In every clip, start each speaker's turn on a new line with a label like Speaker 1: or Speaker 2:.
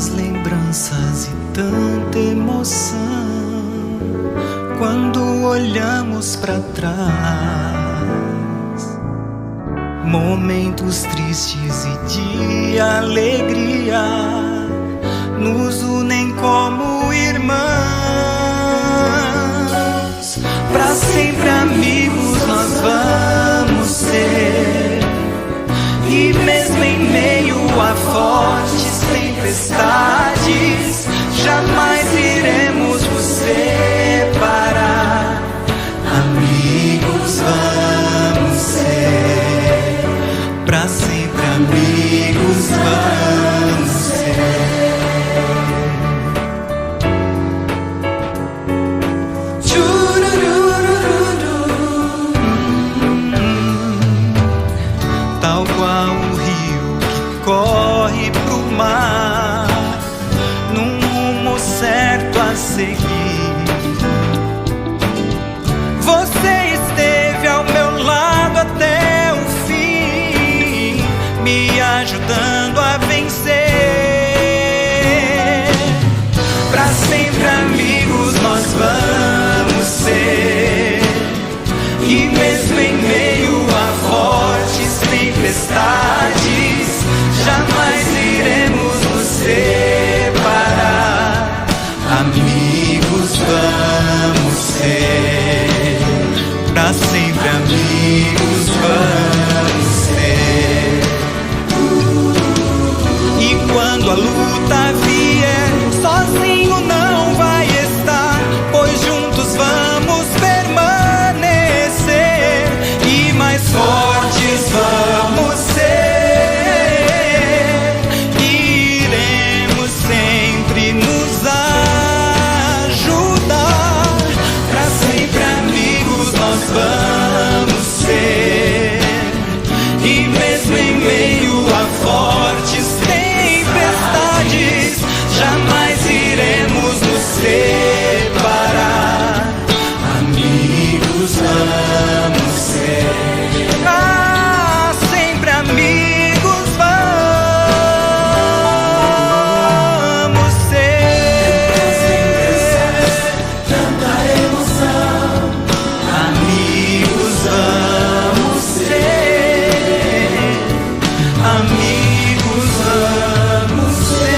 Speaker 1: Tantas lembranças e tanta emoção quando olhamos para trás. Momentos tristes e de alegria nos unem como irmãos. Pra sempre amigos nós vamos ser, e mesmo em meio a fortes tempestades, jamais iremos nos separar. Amigos vamos ser, pra sempre amigos vamos ser. Tal qual o rio que corre pro mar, num rumo certo a seguir. Você esteve ao meu lado até o fim, me ajudando a vencer. Pra sempre amigos nós vamos ser, e mesmo em meio a fortes tempestades, jamais iremos nos separar. Amigos vamos ser, pra sempre amigos vamos ser. E quando a luta vier, sozinho não vai estar, pois juntos vamos permanecer, e mais fortes vamos ser. Iremos sempre nos ajudar. Pra sempre amigos nós vamos ser, e mesmo em meio a fortes tempestades, jamais iremos nos separar. Amigos vamos ser, ah, sempre amigos vamos ser. Tanta emoção, amigos vamos ser, amigos vamos ser.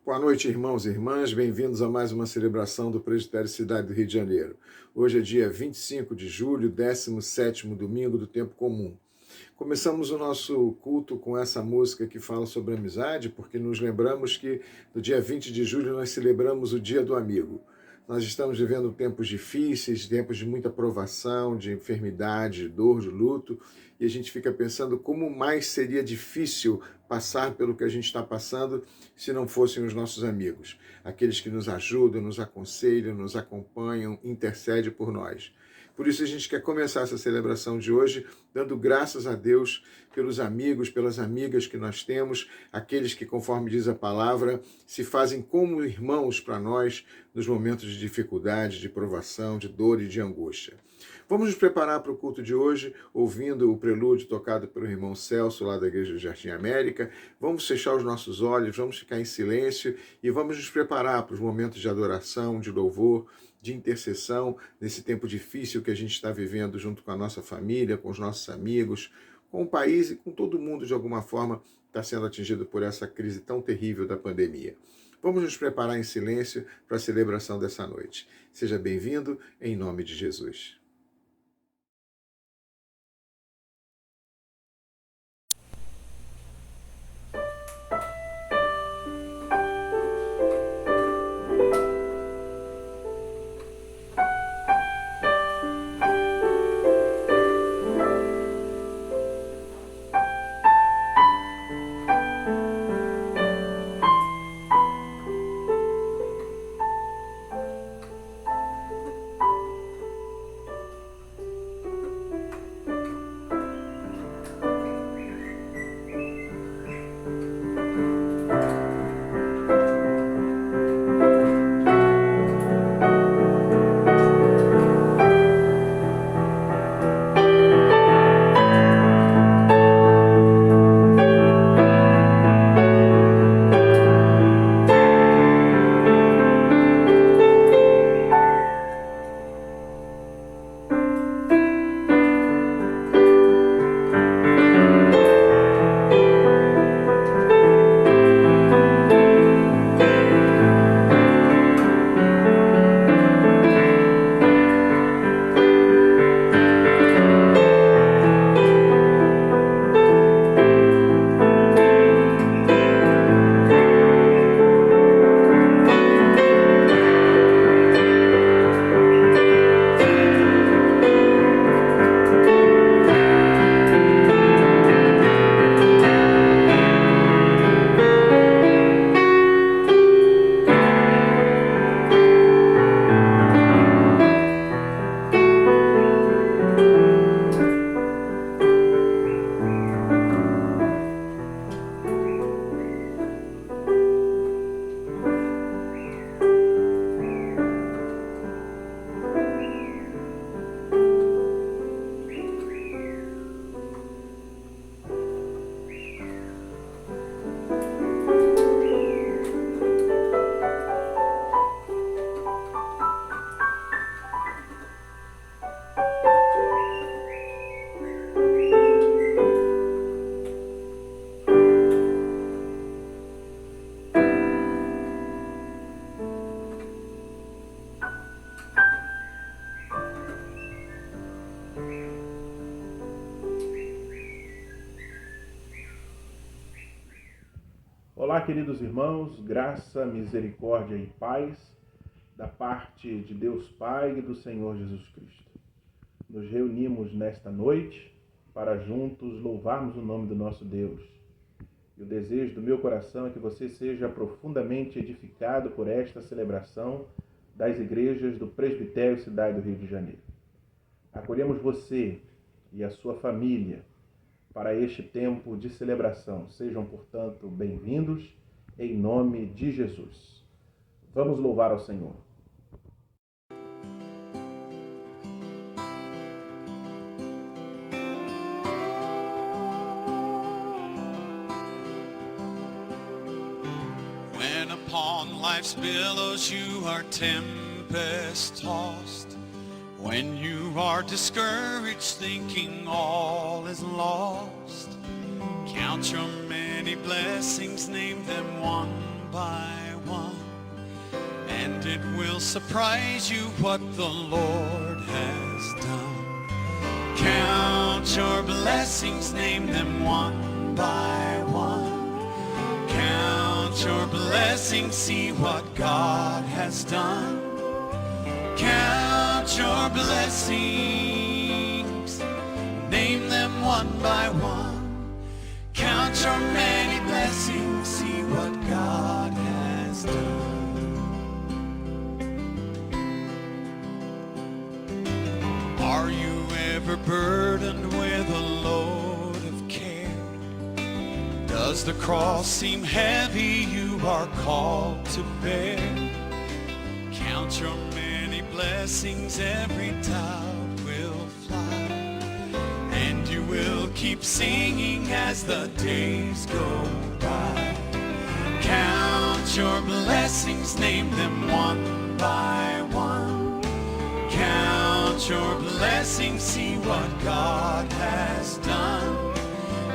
Speaker 2: Boa noite, irmãos e irmãs, bem-vindos a mais uma celebração do Presbitério Cidade do Rio de Janeiro. Hoje é dia 25 de julho, 17º domingo do tempo comum. Começamos o nosso culto com essa música que fala sobre amizade, porque nos lembramos que no dia 20 de julho nós celebramos o Dia do Amigo. Nós estamos vivendo tempos difíceis, tempos de muita provação, de enfermidade, de dor, de luto, e a gente fica pensando como mais seria difícil passar pelo que a gente está passando se não fossem os nossos amigos, aqueles que nos ajudam, nos aconselham, nos acompanham, intercedem por nós. Por isso a gente quer começar essa celebração de hoje dando graças a Deus pelos amigos, pelas amigas que nós temos, aqueles que, conforme diz a palavra, se fazem como irmãos para nós nos momentos de dificuldade, de provação, de dor e de angústia. Vamos nos preparar para o culto de hoje, ouvindo o prelúdio tocado pelo irmão Celso, lá da Igreja do Jardim América. Vamos fechar os nossos olhos, vamos ficar em silêncio e vamos nos preparar para os momentos de adoração, de louvor, de intercessão, nesse tempo difícil que a gente está vivendo junto com a nossa família, com os nossos amigos, com o país e com todo mundo, de alguma forma, está sendo atingido por essa crise tão terrível da pandemia. Vamos nos preparar em silêncio para a celebração dessa noite. Seja bem-vindo, em nome de Jesus.
Speaker 3: Olá, queridos irmãos, graça, misericórdia e paz da parte de Deus Pai e do Senhor Jesus Cristo. Nos reunimos nesta noite para juntos louvarmos o nome do nosso Deus. E o desejo do meu coração é que você seja profundamente edificado por esta celebração das igrejas do Presbitério Cidade do Rio de Janeiro. Acolhemos você e a sua família para este tempo de celebração. Sejam, portanto, bem-vindos em nome de Jesus. Vamos louvar ao Senhor.
Speaker 1: When upon life's billows you are tempest-tossed, when you are discouraged, thinking all is lost, count your many blessings, name them one by one, and it will surprise you what the Lord has done. Count your blessings, name them one by one. Count your blessings, see what God has done. Count your blessings, name them one by one. Count your many blessings, see what God has done. Are you ever burdened with a load of care? Does the cross seem heavy you are called to bear? Count your many blessings, every doubt will fly, and you will keep singing as the days go by. Count your blessings, name them one by one. Count your blessings, see what God has done.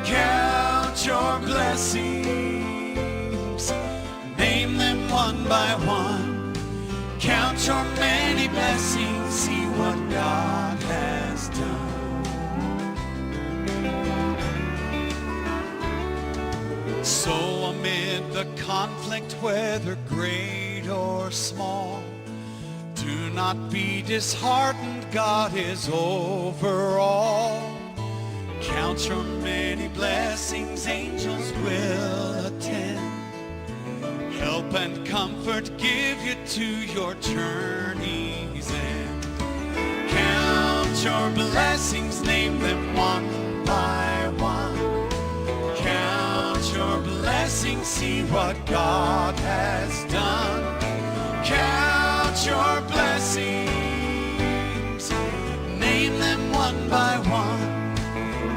Speaker 1: Count your blessings, name them one by one. Count your many blessings, see what God has done. So amid the conflict, whether great or small, do not be disheartened, God is over all. Count your many blessings, angels will attend. Help and comfort give you to your journey's end. Count your blessings, name them one by one. Count your blessings, see what God has done. Count your blessings, name them one by one.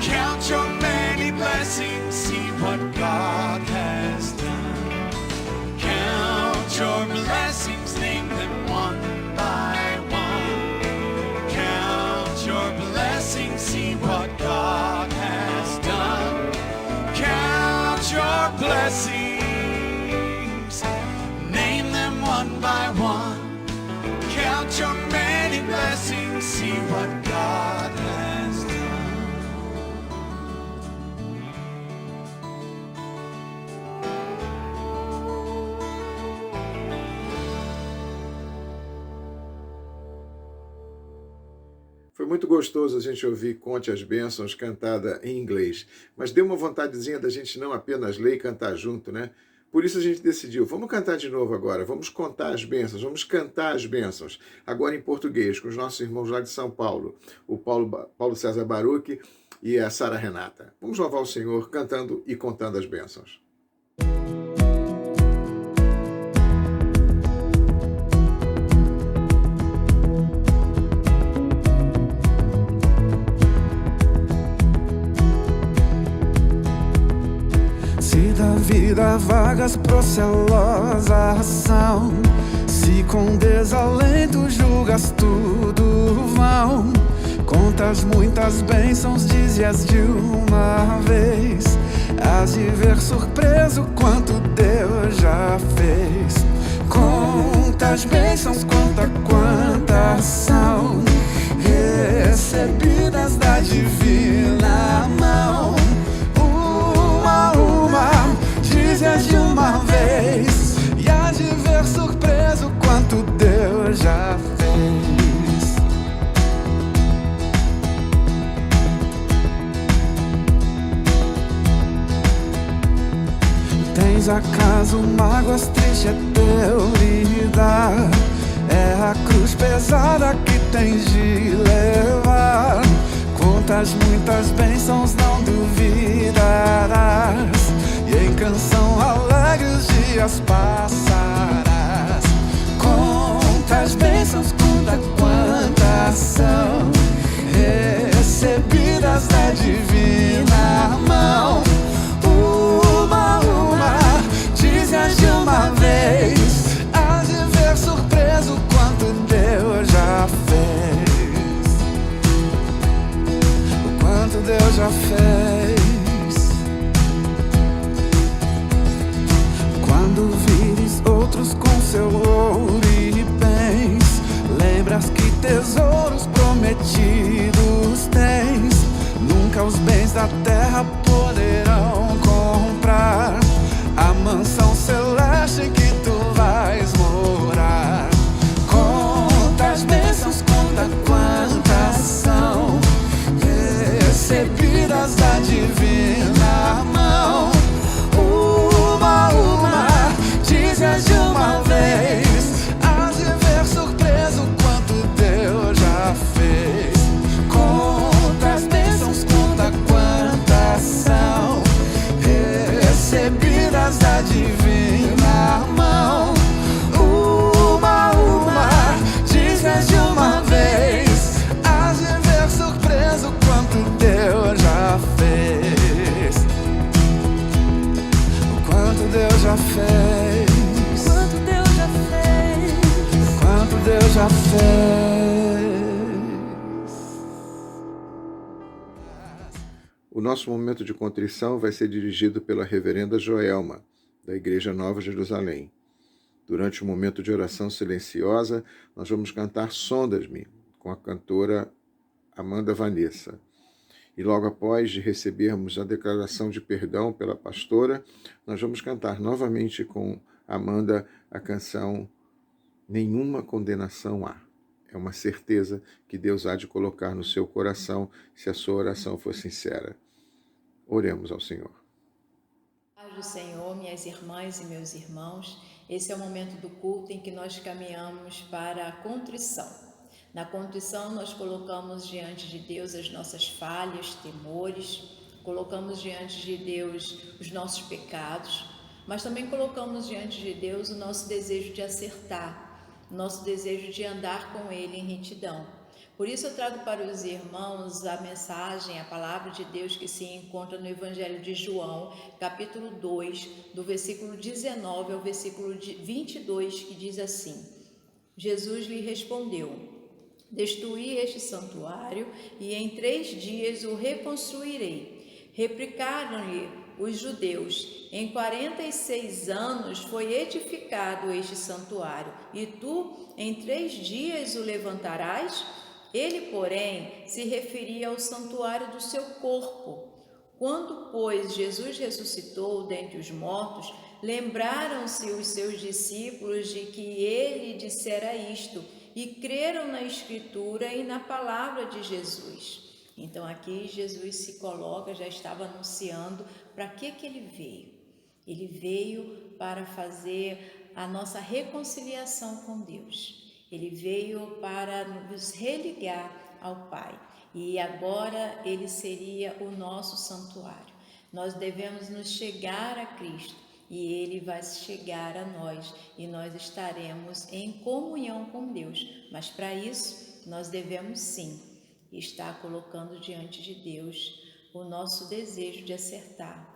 Speaker 1: Count your many blessings, see what God has done. Count your blessings, name them one by one. Count your blessings, see what God has done. Count your blessings, name them one by one. Count your many blessings, see what God has done.
Speaker 2: Foi muito gostoso a gente ouvir Conte as Bênçãos cantada em inglês, mas deu uma vontadezinha da gente não apenas ler e cantar junto, né? Por isso a gente decidiu, vamos cantar de novo agora, vamos contar as bênçãos, vamos cantar as bênçãos, agora em português, com os nossos irmãos lá de São Paulo, o Paulo César Baruch e a Sara Renata. Vamos louvar o Senhor cantando e contando as bênçãos.
Speaker 4: Se da vida vagas procelosa ação, se com desalento julgas tudo vão, contas muitas bênçãos, dize-as de uma vez, hás de ver surpreso quanto Deus já fez. Conta as bênçãos, conta quantas são recebidas da divina mão. Uma, dize-as de uma Dores, acaso, mágoas, triste é teu lidar. É a cruz pesada que tens de levar. Quantas muitas bênçãos não duvidarás, e em canção alegre os dias passarás. Quantas bênçãos, conta quantas são recebidas da divina mão. Uma, dizes de uma vez, hás de ver surpreso quanto Deus já fez. O quanto Deus já fez. Quando vires outros com seu ouro e bens, lembras que tesouros prometidos tens. Nunca os bens da terra poderão comprar a mansão celeste em que tu vais morar. Quantas bênçãos, conta quantas são recebidas da divina mão. Uma, dizes de uma vez, hás de ver surpreso quanto Deus já fez. Quantas bênçãos, conta quantas são recebidas da divina mão. Uma, dizes de uma vez, hás de ver surpreso quanto Deus já fez. O quanto Deus já fez.
Speaker 5: Quanto Deus já fez.
Speaker 4: O quanto Deus já fez.
Speaker 2: O nosso momento de contrição vai ser dirigido pela reverenda Joelma, da Igreja Nova Jerusalém. Durante o momento de oração silenciosa, nós vamos cantar Sondas-me, com a cantora Amanda Vanessa. E logo após de recebermos a declaração de perdão pela pastora, nós vamos cantar novamente com Amanda a canção Nenhuma Condenação Há. É uma certeza que Deus há de colocar no seu coração se a sua oração for sincera. Oremos ao Senhor.
Speaker 5: Paz do Senhor, minhas irmãs e meus irmãos, esse é o momento do culto em que nós caminhamos para a contrição. Na contrição nós colocamos diante de Deus as nossas falhas, temores, colocamos diante de Deus os nossos pecados, mas também colocamos diante de Deus o nosso desejo de acertar, o nosso desejo de andar com Ele em retidão. Por isso eu trago para os irmãos a mensagem, a palavra de Deus que se encontra no Evangelho de João, capítulo 2, do versículo 19 ao versículo 22, que diz assim: Jesus lhe respondeu: destruí este santuário e em 3 dias o reconstruirei. Replicaram-lhe os judeus: em 46 anos foi edificado este santuário, e tu em 3 dias o levantarás? Ele, porém, se referia ao santuário do seu corpo. Quando, pois, Jesus ressuscitou dentre os mortos, lembraram-se os seus discípulos de que ele dissera isto, e creram na Escritura e na palavra de Jesus. Então aqui Jesus se coloca, já estava anunciando para que ele veio. Ele veio para fazer a nossa reconciliação com Deus. Ele veio para nos religar ao Pai. E agora ele seria o nosso santuário. Nós devemos nos chegar a Cristo e ele vai chegar a nós e nós estaremos em comunhão com Deus. Mas para isso nós devemos sim estar colocando diante de Deus o nosso desejo de acertar.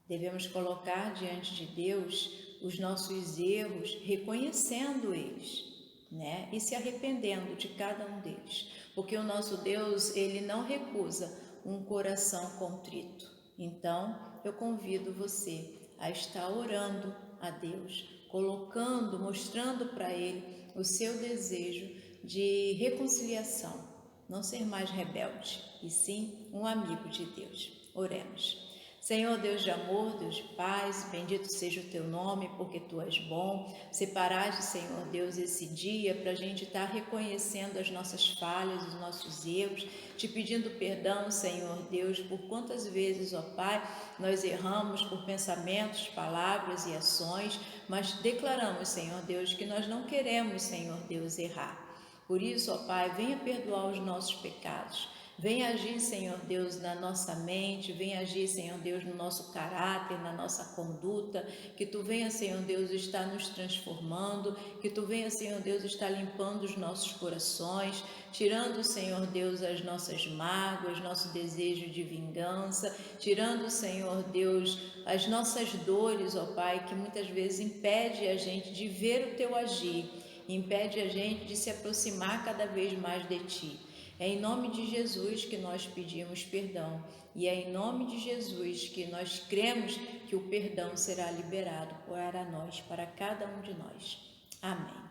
Speaker 5: Devemos colocar diante de Deus os nossos erros, reconhecendo eles, né? E se arrependendo de cada um deles, porque o nosso Deus, ele não recusa um coração contrito. Então, eu convido você a estar orando a Deus, colocando, mostrando para Ele o seu desejo de reconciliação, não ser mais rebelde, e sim um amigo de Deus. Oremos. Senhor Deus de amor, Deus de paz, bendito seja o teu nome, porque tu és bom. Separaste, Senhor Deus, esse dia para a gente estar reconhecendo as nossas falhas, os nossos erros, te pedindo perdão, Senhor Deus, por quantas vezes, ó Pai, nós erramos por pensamentos, palavras e ações, mas declaramos, Senhor Deus, que nós não queremos, Senhor Deus, errar. Por isso, ó Pai, venha perdoar os nossos pecados. Venha agir, Senhor Deus, na nossa mente, venha agir, Senhor Deus, no nosso caráter, na nossa conduta, que Tu venha, Senhor Deus, estar nos transformando, que Tu venha, Senhor Deus, estar limpando os nossos corações, tirando, Senhor Deus, as nossas mágoas, nosso desejo de vingança, tirando, Senhor Deus, as nossas dores, ó Pai, que muitas vezes impede a gente de ver o Teu agir, impede a gente de se aproximar cada vez mais de Ti. É em nome de Jesus que nós pedimos perdão e é em nome de Jesus que nós cremos que o perdão será liberado para nós, para cada um de nós. Amém.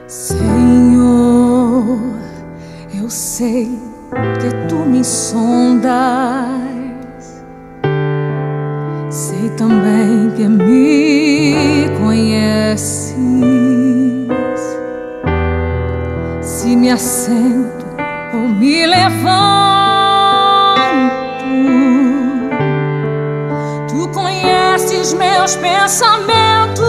Speaker 6: Senhor, eu sei que Tu me sondas, sei também que me conheces. Se me assento ou me levanto, Tu conheces meus pensamentos.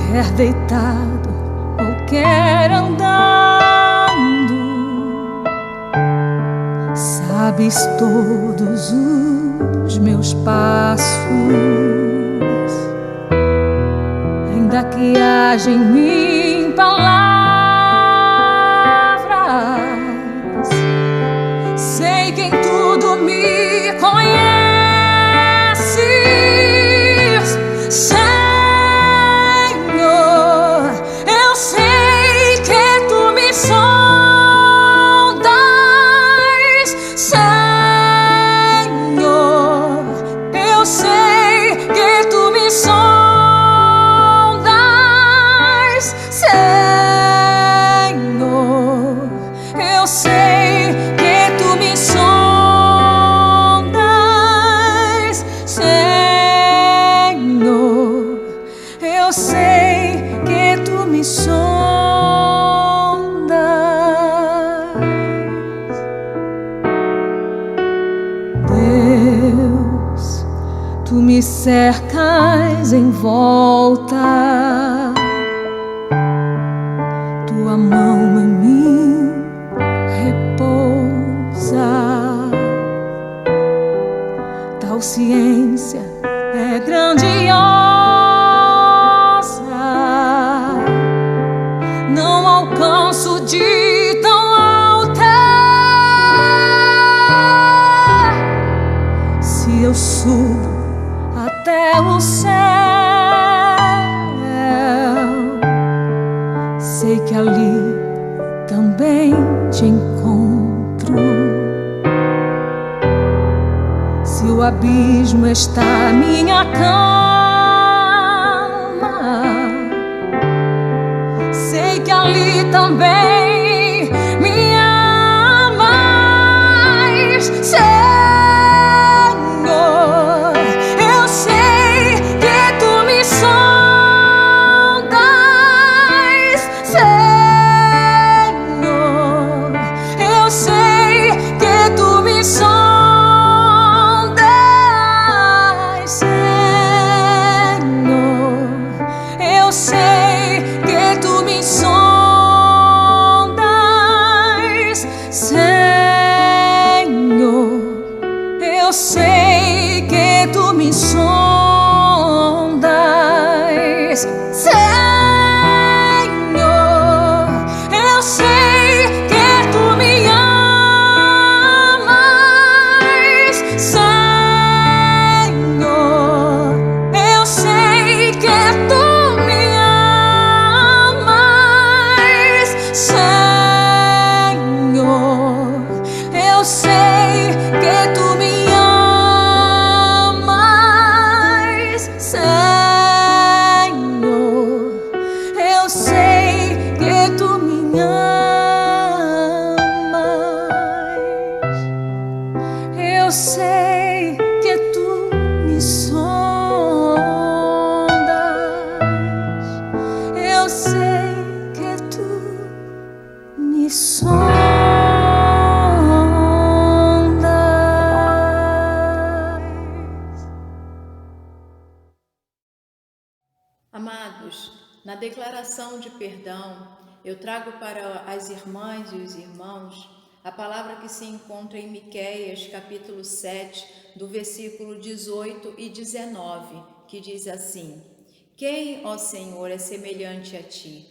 Speaker 6: Quer deitado ou quer andando, sabes todos os meus passos. Ainda que haja em mim palavras, sei que em tudo me conheces. Tu me cercas em volta, Tua mão em mim repousa. Tal ciência é grandiosa, não alcanço de tão alta. Se eu subo até o céu, sei que ali também te encontro. Se o abismo está à minha cama, sei que ali também me amas. Eu sei que Tu me sondas. amas. Eu sei que tu me sondas. Eu sei que tu me sondas.
Speaker 5: Amados, na declaração de perdão, eu trago para as irmãs e os irmãos a palavra que se encontra em Miqueias, capítulo 7, do versículo 18 e 19, que diz assim: Quem, ó Senhor, é semelhante a ti,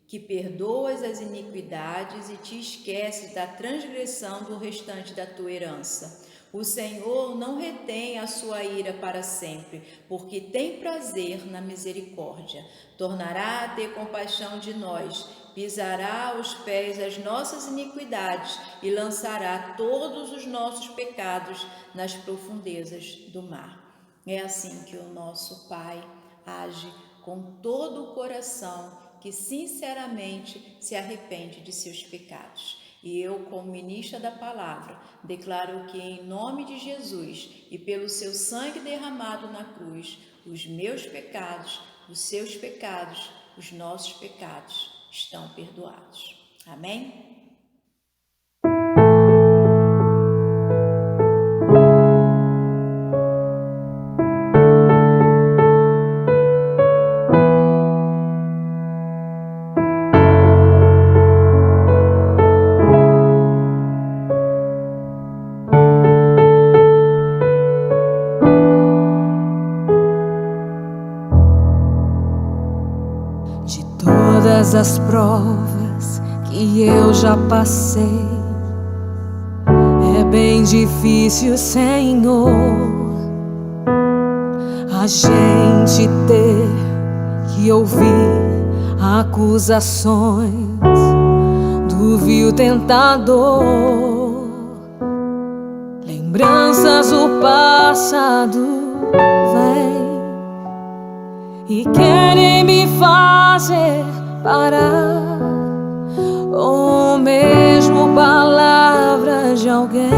Speaker 5: que perdoas as iniquidades e te esqueces da transgressão do restante da tua herança? O Senhor não retém a sua ira para sempre, porque tem prazer na misericórdia. Tornará a ter compaixão de nós, pisará aos pés as nossas iniquidades e lançará todos os nossos pecados nas profundezas do mar. É assim que o nosso Pai age com todo o coração que sinceramente se arrepende de seus pecados. E eu, como ministra da palavra, declaro que em nome de Jesus e pelo seu sangue derramado na cruz, os meus pecados, os seus pecados, os nossos pecados estão perdoados. Amém?
Speaker 6: Todas as provas que eu já passei, é bem difícil, Senhor, a gente ter que ouvir acusações do vil tentador. Lembranças do passado vêm e querem me fazer parar, ou mesmo palavras de alguém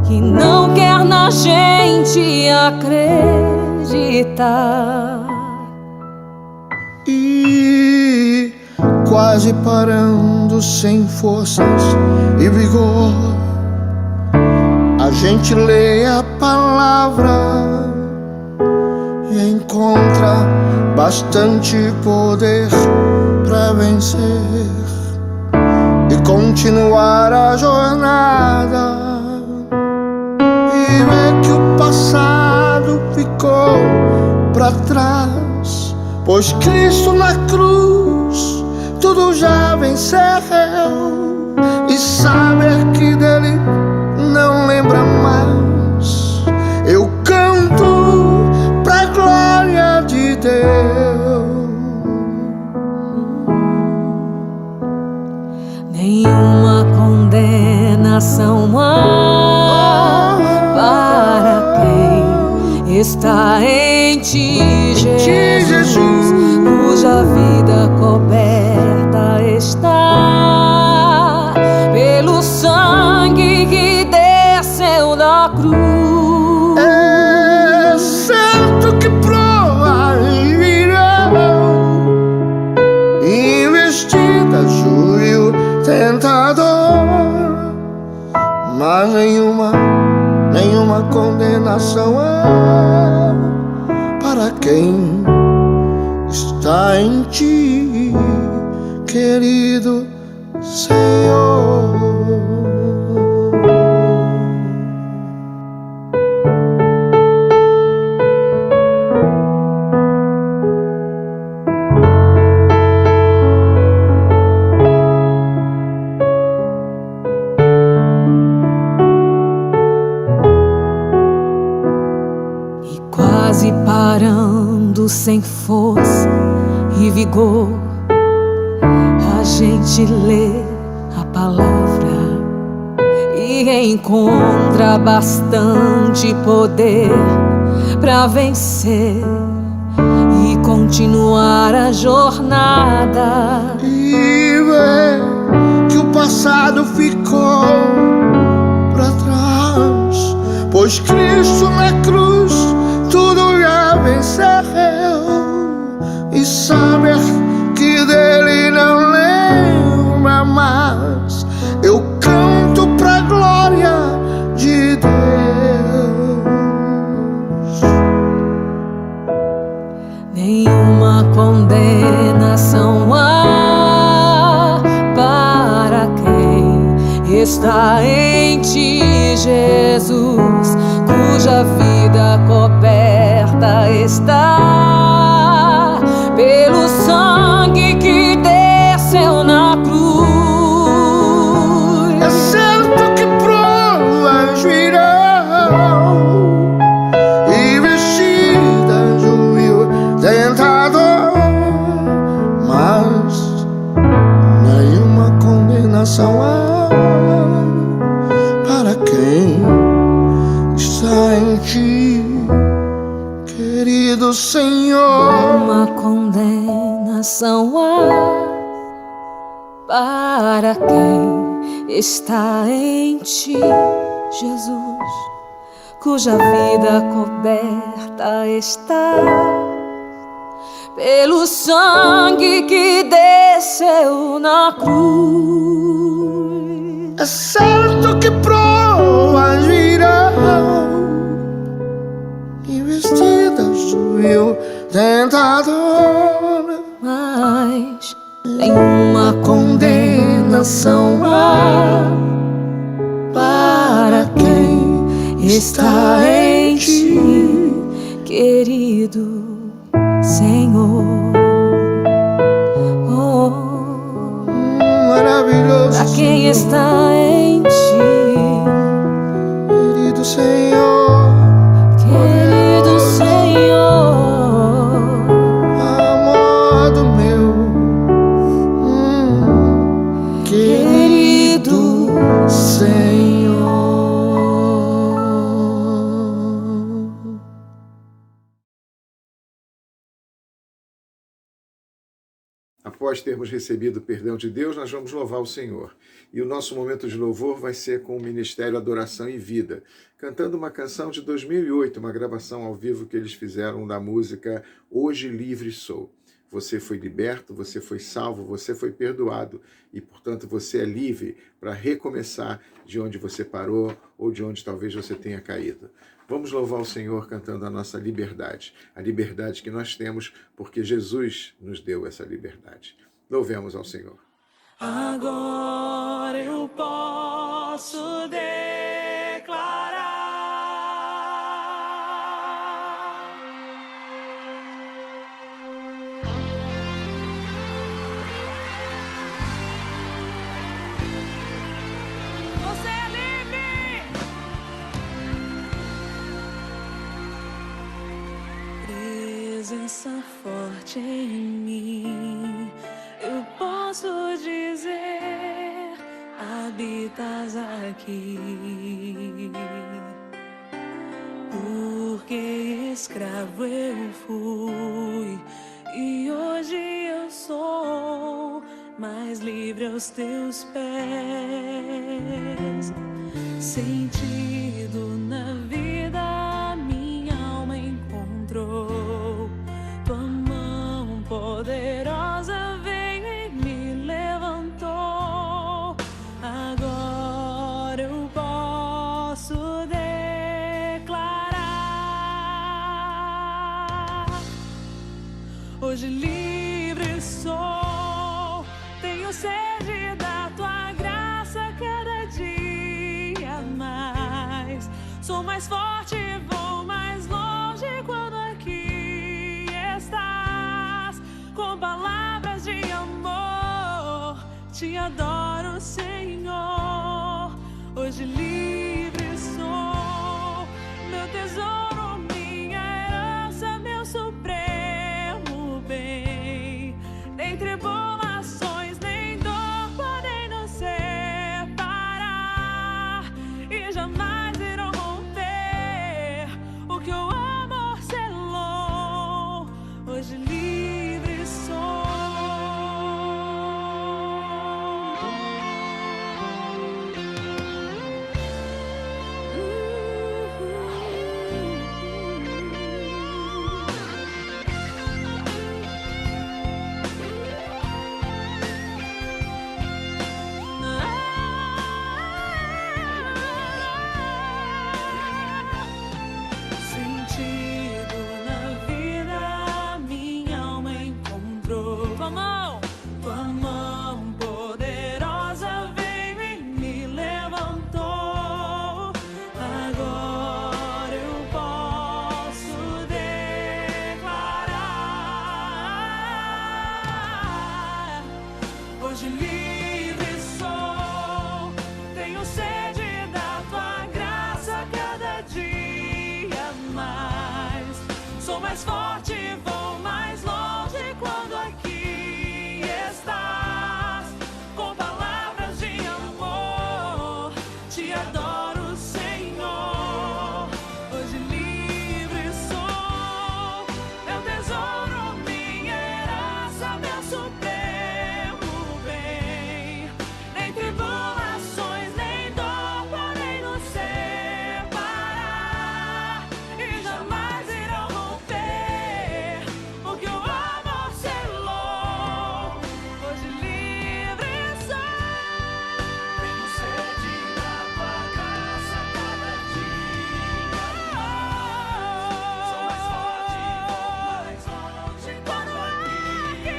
Speaker 6: que não quer na gente acreditar.
Speaker 7: E quase parando sem forças e vigor, a gente lê a palavra e encontra bastante poder para vencer e continuar a jornada, e vê que o passado ficou para trás, pois Cristo na cruz tudo já venceu, e saber que dele não lembra mais, eu canto pra glória de Deus.
Speaker 6: Nenhuma condenação há para quem está em ti, Jesus, cuja vida coberta está pelo sangue que desceu da cruz.
Speaker 7: É certo que provas virão, investida, juio, tentador, mas nenhuma condenação é para quem está em ti, querido Senhor.
Speaker 6: Quase parando sem força e vigor, a gente lê a palavra e encontra bastante poder pra vencer e continuar a jornada
Speaker 7: e ver que o passado ficou para trás, pois Cristo na cruz tudo já venceu, e saber que dele não lembra mais. Eu canto pra glória de Deus.
Speaker 6: nenhuma condenação há para quem está em ti, Jesus, cuja vida coberta está pelo sangue que desceu na cruz.
Speaker 7: É certo que provas virão e vestidas o vil tentador, mas nenhuma condenação há para quem está em ti, querido Senhor.
Speaker 6: Uma condenação há para quem está em ti, Jesus, cuja vida coberta está pelo sangue que desceu na cruz.
Speaker 7: É certo que provas virão e vestidas do vil tentador,
Speaker 6: Mas nenhuma condenação há para quem está em ti, querido Senhor. Oh,
Speaker 7: maravilhoso
Speaker 6: para quem está em ti,
Speaker 7: querido Senhor,
Speaker 6: querido Senhor.
Speaker 7: amor do meu querido Senhor.
Speaker 2: Após termos recebido o perdão de Deus, nós vamos louvar o Senhor. E o nosso momento de louvor vai ser com o Ministério Adoração e Vida, cantando uma canção de 2008, uma gravação ao vivo que eles fizeram da música Hoje Livre Sou. Você foi liberto, você foi salvo, você foi perdoado e, portanto, você é livre para recomeçar de onde você parou ou de onde talvez você tenha caído. Vamos louvar o Senhor cantando a nossa liberdade, a liberdade que nós temos porque Jesus nos deu essa liberdade. Louvemos ao Senhor.
Speaker 8: Agora eu posso declarar: você é livre! Presença forte em mim, eu posso dizer, habitas aqui. Porque escravo eu fui e hoje eu sou mais livre aos teus pés. Sentido na vida minha alma encontrou, tua mão poderosa veio e me levantou. Agora eu posso declarar: hoje livre sou, tenho sede da tua graça cada dia mais. Sou mais forte, vou mais longe quando aqui estás. Com palavras de amor, te adoro, Senhor. Hoje livre sou, meu tesouro, minha herança, meu supremo bem. Nem tribulações, nem dor podem nos separar e jamais irão romper o que o amor selou. Hoje livre supremo bem. Nem tribulações, nem dor podem nos separar e jamais irão romper o que o amor selou. Hoje livre sou. Tenho sede da tua graça cada dia. Sou mais forte, vou mais longe quando aqui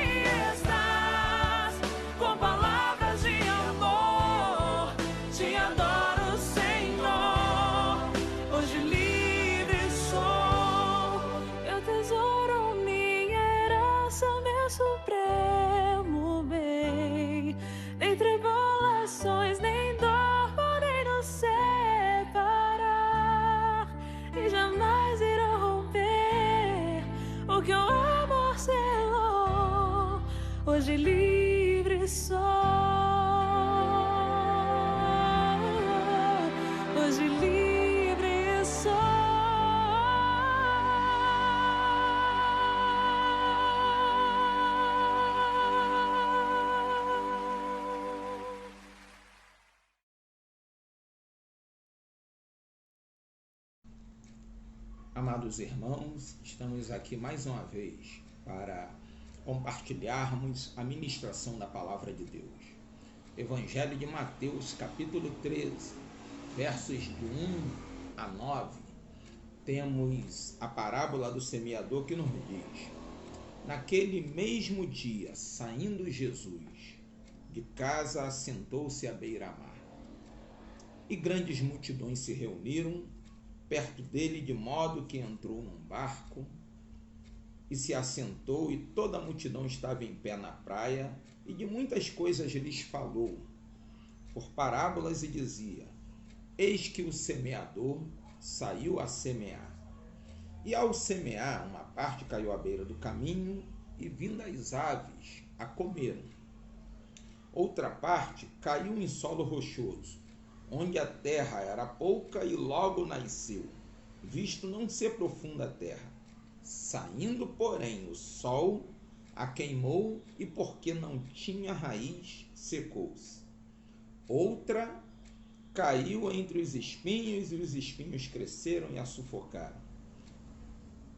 Speaker 8: estás. Com palavras de amor, te adoro, Senhor. Hoje livre sou. Eu tesouro minha herança, meu supremo bem. Nem tribulações, nem dor podem nos separar e jamais irão romper o que o amor selou. Hoje livre sou. Hoje livre sou.
Speaker 9: Amados irmãos, estamos aqui mais uma vez para compartilharmos a ministração da Palavra de Deus. Evangelho de Mateus, capítulo 13, versos de 1 a 9, temos a parábola do semeador que nos diz: naquele mesmo dia, saindo Jesus de casa, assentou-se à beira-mar, e grandes multidões se reuniram perto dele, de modo que entrou num barco e se assentou, e toda a multidão estava em pé na praia, e de muitas coisas lhes falou por parábolas, e dizia: eis que o semeador saiu a semear. E ao semear, uma parte caiu à beira do caminho, e vindo as aves a comeram. Outra parte caiu em solo rochoso, onde a terra era pouca, e logo nasceu, visto não ser profunda a terra. Saindo, porém, o sol a queimou, e porque não tinha raiz, secou-se. Outra caiu entre os espinhos, e os espinhos cresceram e a sufocaram.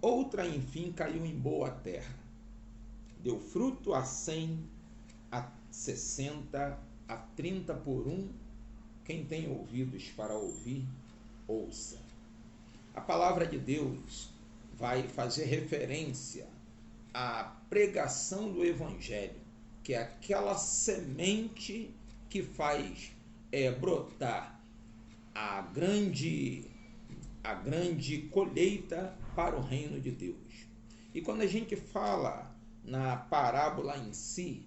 Speaker 9: Outra, enfim, caiu em boa terra. Deu fruto a 100, a 60, a 30 por um. Quem tem ouvidos para ouvir, ouça. A palavra de Deus vai fazer referência à pregação do Evangelho, que é aquela semente que faz brotar a grande colheita para o reino de Deus. E quando a gente fala na parábola em si,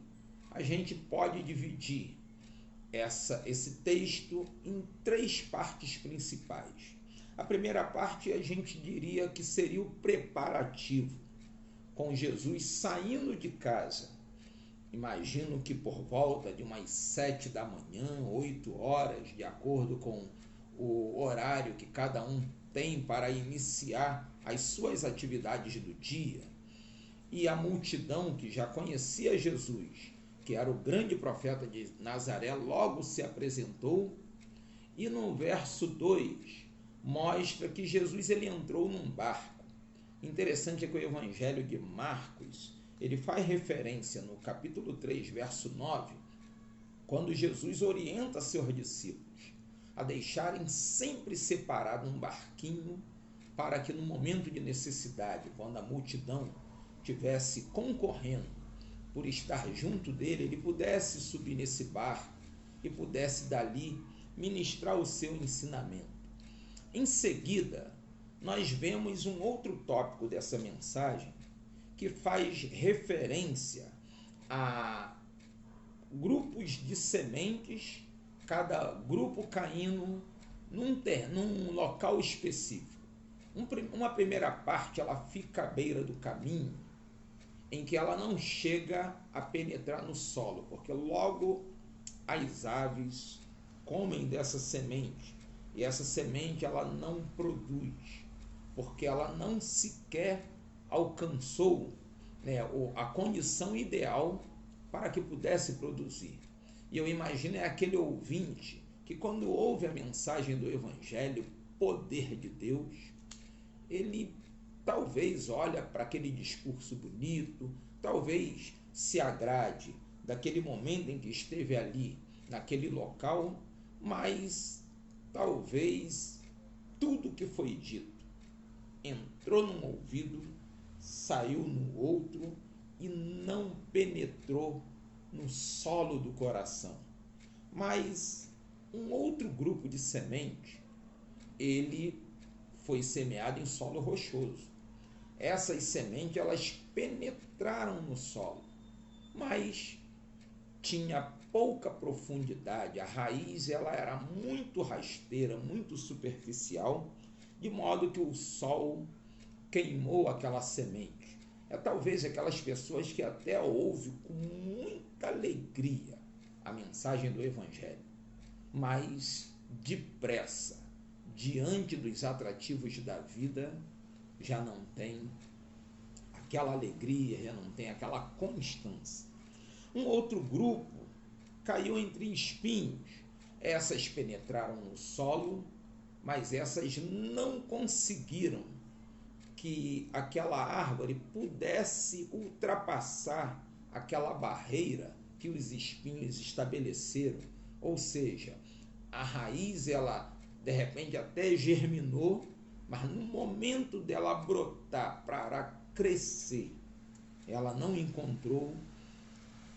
Speaker 9: a gente pode dividir esse texto em 3 partes principais. A primeira parte a gente diria que seria o preparativo, com Jesus saindo de casa. Imagino que por volta de umas 7 da manhã, 8 horas, de acordo com o horário que cada um tem para iniciar as suas atividades do dia. E a multidão que já conhecia Jesus, que era o grande profeta de Nazaré, logo se apresentou. E no verso 2 mostra que Jesus ele entrou num barco. Interessante é que o Evangelho de Marcos ele faz referência no capítulo 3, verso 9, quando Jesus orienta seus discípulos a deixarem sempre separado um barquinho, para que no momento de necessidade, quando a multidão estivesse concorrendo por estar junto dele, ele pudesse subir nesse barco e pudesse dali ministrar o seu ensinamento. Em seguida, nós vemos um outro tópico dessa mensagem que faz referência a grupos de sementes, cada grupo caindo num local específico. Uma primeira parte ela fica à beira do caminho, em que ela não chega a penetrar no solo, porque logo as aves comem dessa semente, e essa semente ela não produz, porque ela não sequer alcançou, a condição ideal para que pudesse produzir. E eu imagino é aquele ouvinte que, quando ouve a mensagem do Evangelho, poder de Deus, ele talvez olha para aquele discurso bonito, talvez se agrade daquele momento em que esteve ali, naquele local, mas talvez tudo que foi dito entrou num ouvido, saiu no outro e não penetrou no solo do coração. Mas um outro grupo de semente, ele foi semeado em solo rochoso. Essas sementes, elas penetraram no solo, mas tinha pouca profundidade, a raiz ela era muito rasteira, muito superficial, de modo que o sol queimou aquela semente. É talvez aquelas pessoas que até ouvem com muita alegria a mensagem do Evangelho, mas depressa, diante dos atrativos da vida, já não tem aquela alegria, já não tem aquela constância. Um outro grupo caiu entre espinhos. Essas penetraram no solo, mas essas não conseguiram que aquela árvore pudesse ultrapassar aquela barreira que os espinhos estabeleceram. Ou seja, a raiz, ela de repente até germinou, mas no momento dela brotar para crescer, ela não encontrou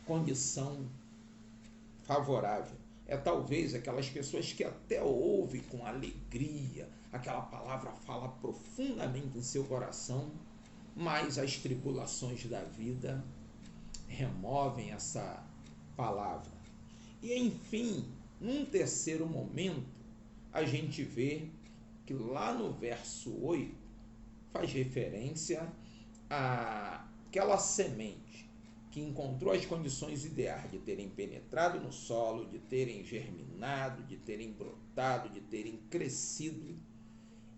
Speaker 9: condição favorável. É talvez aquelas pessoas que até ouvem com alegria, aquela palavra fala profundamente em seu coração, mas as tribulações da vida removem essa palavra. E enfim, num terceiro momento, a gente vê que lá no verso 8 faz referência àquela semente que encontrou as condições ideais de terem penetrado no solo, de terem germinado, de terem brotado, de terem crescido,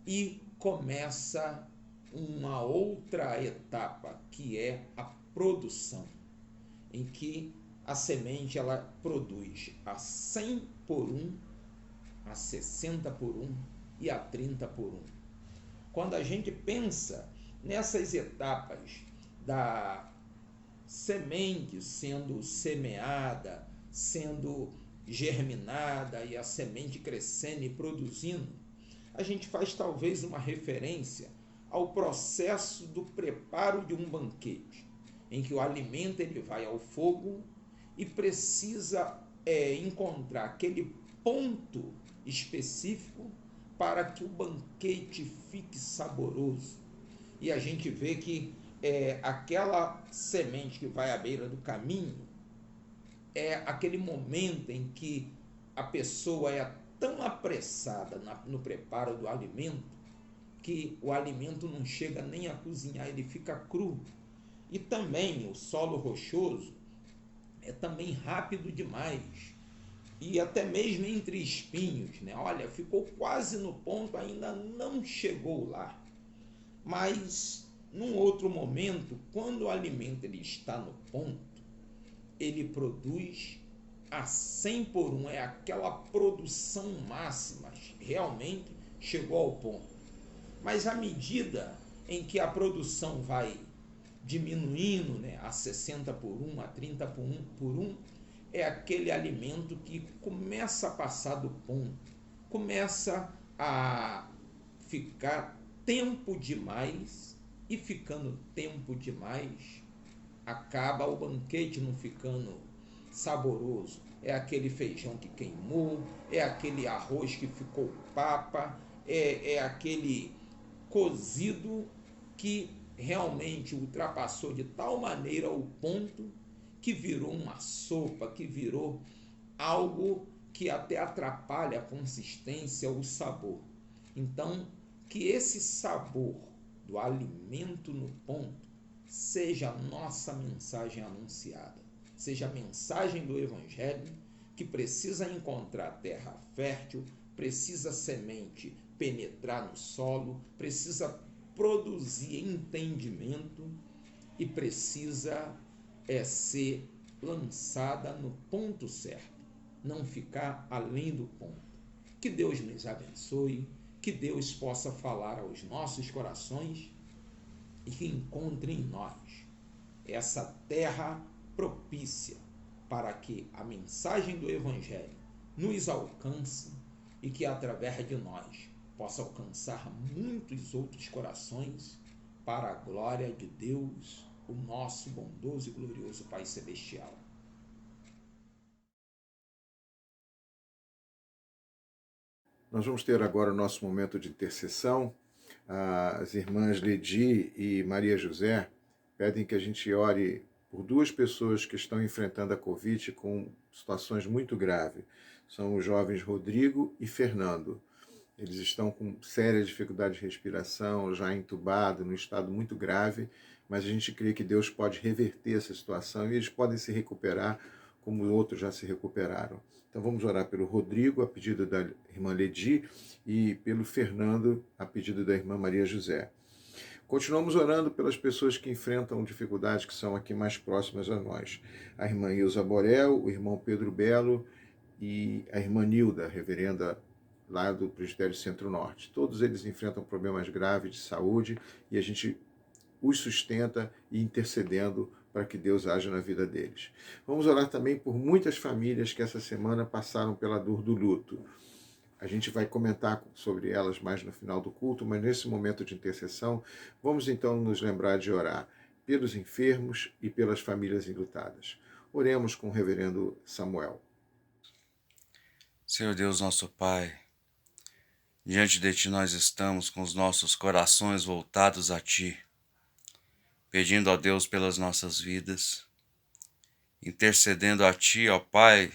Speaker 9: e começa uma outra etapa, que é a produção, em que a semente ela produz a 100 por 1, a 60 por 1 e a 30 por 1. Quando a gente pensa nessas etapas da semente sendo semeada, sendo germinada e a semente crescendo e produzindo, a gente faz talvez uma referência ao processo do preparo de um banquete, em que o alimento ele vai ao fogo e precisa encontrar aquele ponto específico para que o banquete fique saboroso. E a gente vê que aquela semente que vai à beira do caminho é aquele momento em que a pessoa é tão apressada no preparo do alimento que o alimento não chega nem a cozinhar, ele fica cru. E também o solo rochoso é também rápido demais, e até mesmo entre espinhos, né? Olha, ficou quase no ponto, ainda não chegou lá. Mas num outro momento, quando o alimento ele está no ponto, ele produz a 100 por 1, é aquela produção máxima, realmente chegou ao ponto. Mas à medida em que a produção vai diminuindo, né, a 60 por 1, a 30 por 1, é aquele alimento que começa a passar do ponto, começa a ficar tempo demais, e ficando tempo demais, acaba o banquete não ficando saboroso. É aquele feijão que queimou, é aquele arroz que ficou papa, é aquele cozido que realmente ultrapassou de tal maneira o ponto que virou uma sopa, que virou algo que até atrapalha a consistência, o sabor. Então, que esse sabor do alimento no ponto seja a nossa mensagem anunciada, seja a mensagem do Evangelho, que precisa encontrar terra fértil, precisa semente penetrar no solo, precisa produzir entendimento e precisa ser lançada no ponto certo, não ficar além do ponto. Que Deus nos abençoe, que Deus possa falar aos nossos corações e que encontre em nós essa terra propícia para que a mensagem do Evangelho nos alcance e que através de nós possa alcançar muitos outros corações para a glória de Deus, o nosso bondoso e glorioso Pai Celestial.
Speaker 2: Nós vamos ter agora o nosso momento de intercessão. As irmãs Ledi e Maria José pedem que a gente ore por duas pessoas que estão enfrentando a Covid com situações muito graves. São os jovens Rodrigo e Fernando. Eles estão com séria dificuldade de respiração, já entubados, num estado muito grave, mas a gente crê que Deus pode reverter essa situação e eles podem se recuperar como outros já se recuperaram. Então vamos orar pelo Rodrigo, a pedido da irmã Ledi, e pelo Fernando, a pedido da irmã Maria José. Continuamos orando pelas pessoas que enfrentam dificuldades que são aqui mais próximas a nós. A irmã Ilza Borel, o irmão Pedro Belo e a irmã Nilda, reverenda lá do Presbitério Centro-Norte. Todos eles enfrentam problemas graves de saúde e a gente os sustenta e intercedendo para que Deus haja na vida deles. Vamos orar também por muitas famílias que essa semana passaram pela dor do luto. A gente vai comentar sobre elas mais no final do culto, mas nesse momento de intercessão, vamos então nos lembrar de orar pelos enfermos e pelas famílias enlutadas. Oremos com o reverendo Samuel.
Speaker 10: Senhor Deus, nosso Pai, diante de Ti nós estamos com os nossos corações voltados a Ti, pedindo a Deus pelas nossas vidas, intercedendo a Ti, ó Pai,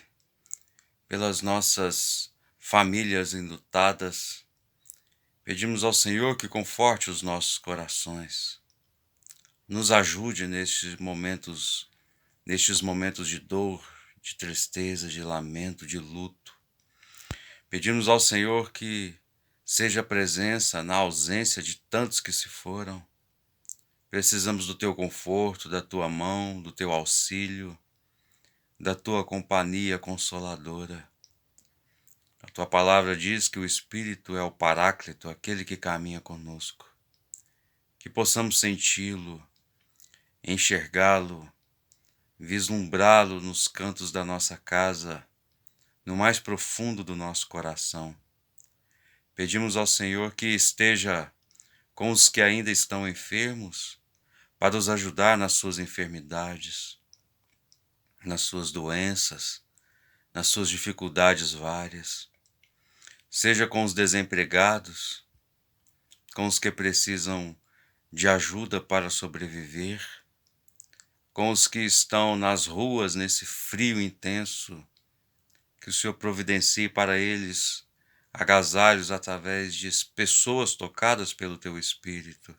Speaker 10: pelas nossas famílias enlutadas. Pedimos ao Senhor que conforte os nossos corações, nos ajude nestes momentos de dor, de tristeza, de lamento, de luto. Pedimos ao Senhor que seja presença na ausência de tantos que se foram. Precisamos do Teu conforto, da Tua mão, do Teu auxílio, da Tua companhia consoladora. A Tua palavra diz que o Espírito é o Paráclito, aquele que caminha conosco. Que possamos senti-lo, enxergá-lo, vislumbrá-lo nos cantos da nossa casa, no mais profundo do nosso coração. Pedimos ao Senhor que esteja com os que ainda estão enfermos, para os ajudar nas suas enfermidades, nas suas doenças, nas suas dificuldades várias. Seja com os desempregados, com os que precisam de ajuda para sobreviver, com os que estão nas ruas nesse frio intenso, que o Senhor providencie para eles agasalhos através de pessoas tocadas pelo Teu Espírito.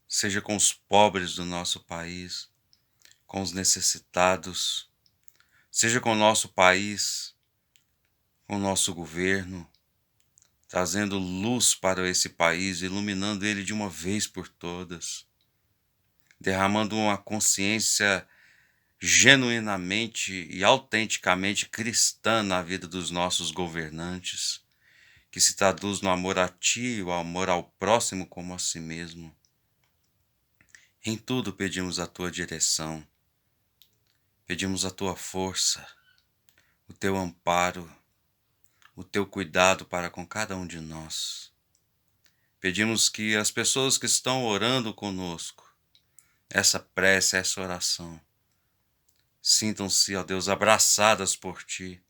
Speaker 10: Seja com os pobres do nosso país, com os necessitados, seja com o nosso país, com o nosso governo, trazendo luz para esse país, iluminando ele de uma vez por todas, derramando uma consciência genuinamente e autenticamente cristã na vida dos nossos governantes, que se traduz no amor a Ti e o amor ao próximo como a si mesmo. Em tudo pedimos a Tua direção, pedimos a Tua força, o Teu amparo, o Teu cuidado para com cada um de nós. Pedimos que as pessoas que estão orando conosco, essa prece, essa oração, sintam-se, ó Deus, abraçadas por Ti.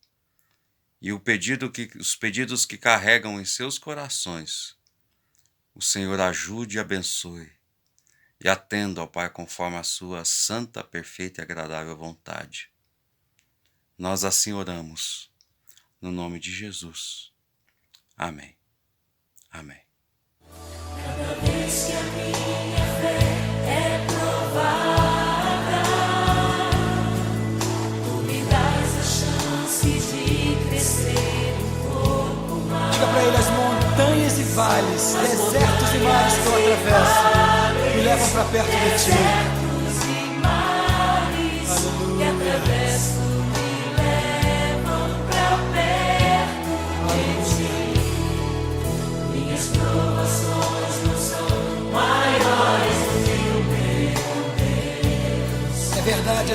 Speaker 10: E os pedidos que carregam em seus corações, o Senhor ajude e abençoe. E atenda, ó Pai, conforme a Sua santa, perfeita e agradável vontade. Nós assim oramos, no nome de Jesus. Amém. Amém.
Speaker 8: Cada vez que a minha fé é provada, Tu me dás a chance de crescer um pouco mais.
Speaker 11: Diga para Ele: as montanhas e vales, desertos e mares que eu atravesso, me levam para perto de Ti.
Speaker 8: Desertos e mares que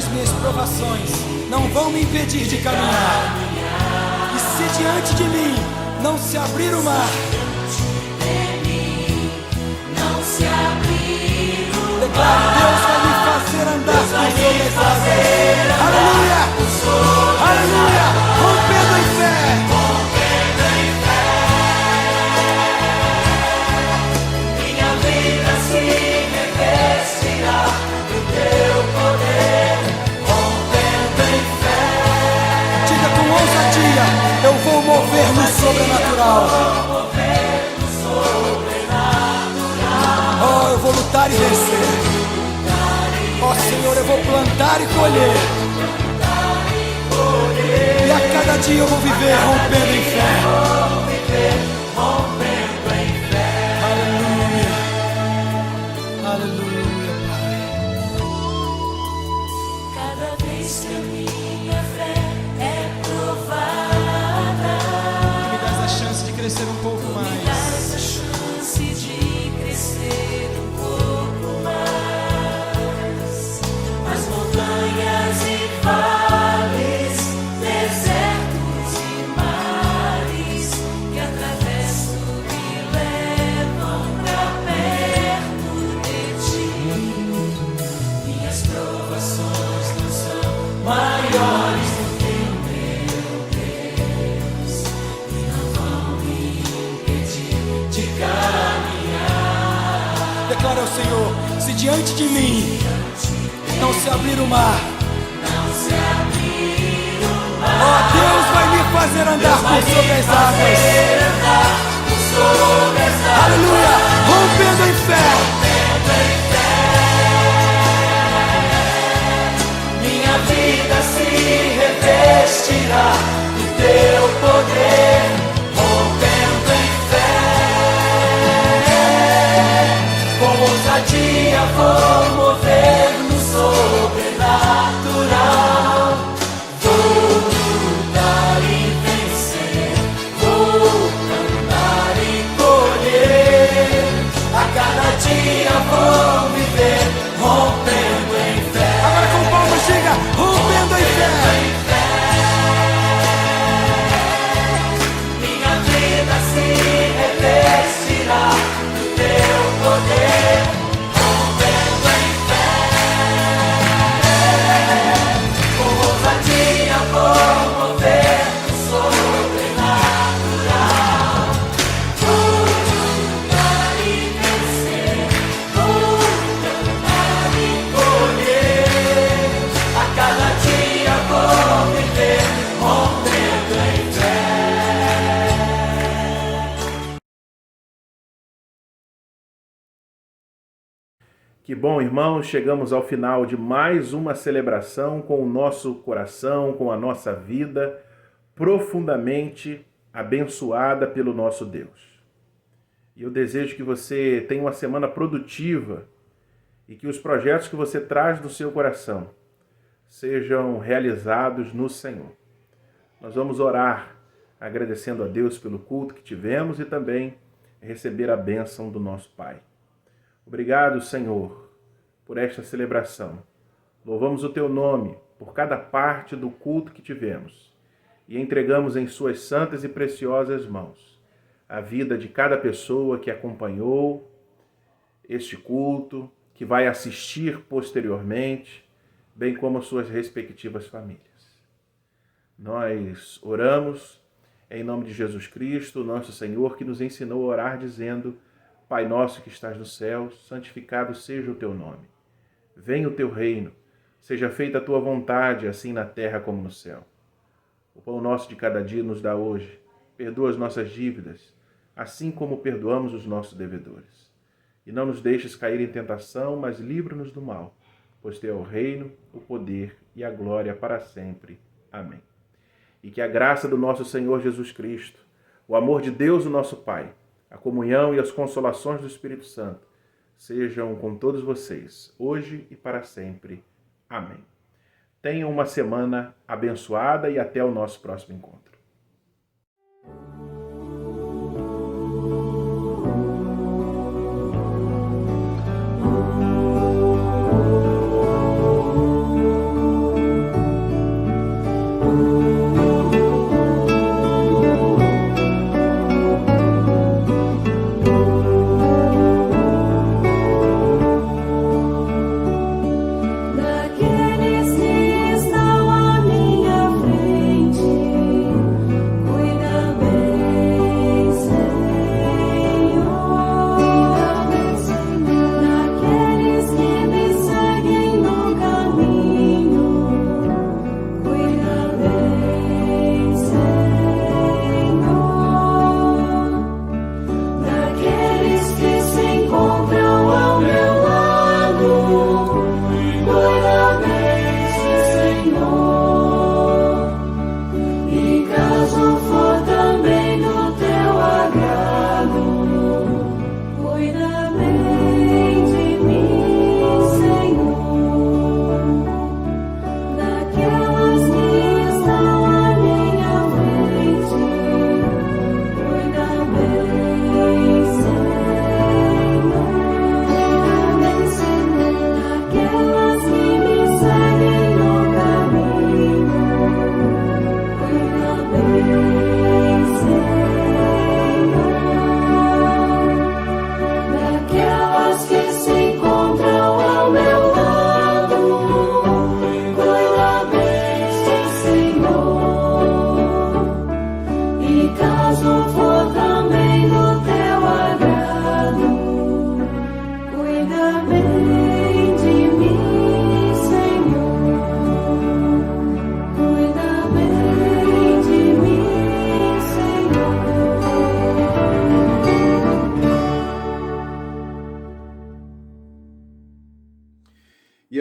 Speaker 11: as minhas provações não vão me impedir de caminhar. E se diante de mim não se abrir o mar, declaro, Deus vai me fazer andar por sobre as águas. Aleluia! Aleluia! Rompendo em fé!
Speaker 8: Minha vida se revestirá do teu poder, rompendo em fé.
Speaker 11: Diga com ousadia: eu vou mover no sobrenatural. Oh, eu vou lutar e vencer. Ó Senhor, eu vou plantar e colher. E a cada dia eu vou viver rompendo em fé. Aleluia. Aleluia, Pai.
Speaker 8: Cada vez que a minha fé é provada,
Speaker 11: Me dás a chance de crescer um pouco
Speaker 8: me
Speaker 11: mais.
Speaker 8: dás a chance de crescer um pouco mais. As montanhas e vales, desertos e mares que atravesso me levam pra perto de ti. Minhas provações não são maiores do que o meu Deus, e não vão me impedir de caminhar.
Speaker 11: Declara ao Senhor: se diante de mim não se abrir o mar,
Speaker 8: Não se abrir o mar,
Speaker 11: ó Deus vai me fazer andar por sobre as águas.
Speaker 8: andar sobre as águas.
Speaker 11: Aleluia! Rompendo em fé.
Speaker 8: Minha vida se revestirá do teu poder, rompendo em fé. Com ousadia vou mover no sobrenatural. Vou lutar e vencer, vou cantar e colher. A cada dia vou viver rompendo em fé.
Speaker 11: Agora com palmas, diga: rompendo em fé.
Speaker 8: Minha vida se revestirá do teu poder, rompendo em fé. Com ousadia vou mover no sobrenatural. Vou lutar e vencer, vou cantar e colher. A cada dia vou viver rompendo em fé.
Speaker 3: Que bom, irmãos, chegamos ao final de mais uma celebração com o nosso coração, com a nossa vida profundamente abençoada pelo nosso Deus. E eu desejo que você tenha uma semana produtiva e que os projetos que você traz do seu coração sejam realizados no Senhor. Nós vamos orar agradecendo a Deus pelo culto que tivemos e também receber a bênção do nosso Pai. Obrigado, Senhor, por esta celebração. Louvamos o Teu nome por cada parte do culto que tivemos e entregamos em Suas santas e preciosas mãos a vida de cada pessoa que acompanhou este culto, que vai assistir posteriormente, bem como suas respectivas famílias. Nós oramos em nome de Jesus Cristo, nosso Senhor, que nos ensinou a orar dizendo: Pai nosso que estás nos céus, santificado seja o teu nome. Venha o teu reino, seja feita a tua vontade, assim na terra como no céu. O pão nosso de cada dia nos dá hoje. Perdoa as nossas dívidas, assim como perdoamos os nossos devedores. E não nos deixes cair em tentação, mas livra-nos do mal, pois teu é o reino, o poder e a glória para sempre. Amém. E que a graça do nosso Senhor Jesus Cristo, o amor de Deus, o nosso Pai, a comunhão e as consolações do Espírito Santo sejam com todos vocês, hoje e para sempre. Amém. Tenham uma semana abençoada e até o nosso próximo encontro.